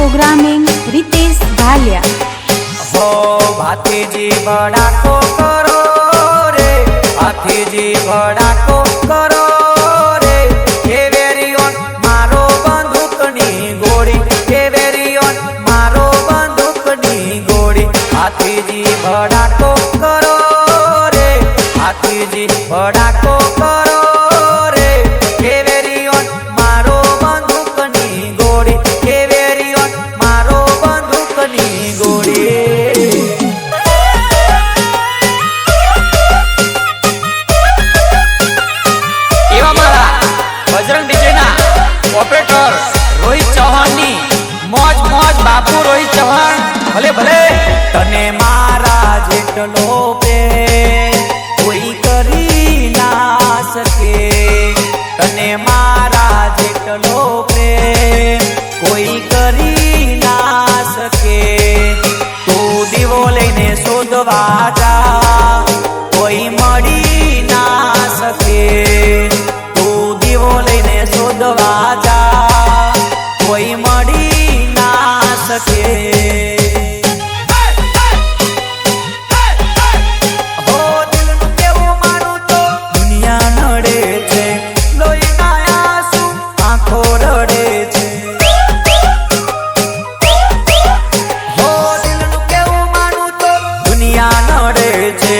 Programming Ritesh Bhalia. हो भातीजी बड़ाको करो रे, भातीजी बड़ाको करो रे, के वेरियोन मारो बंदूकनी गोड़ी, के वेरियोन मारो बंदूकनी गोड़ी। भातीजी बड़ाको करो रे, भातीजी बड़ाको करो रे, के वेरियोन मारो बंदूकनी गोड़ी, के वेरियोन मारो बंदूकनी गोड़ी। बजरंग डीजे ना ऑपरेटर रोहित चौहान नी मौज मौज बापू रोहित चौहान भले भले। तने मारा जेटलो पे कोई करी ना सके, तने मारा जेटलो पे कोई करी ना सके। तू दीवो लईने शोधवा जा कोई मળી ना सके, शोधवा जा कोई मળી ना सके। हो दिलનું કેવું મારું તો દુનિયા નડે છે, લોહીના આંસુ આંખો રડે છે। હો દિલનું કેવું મારું તો દુનિયા નડે છે,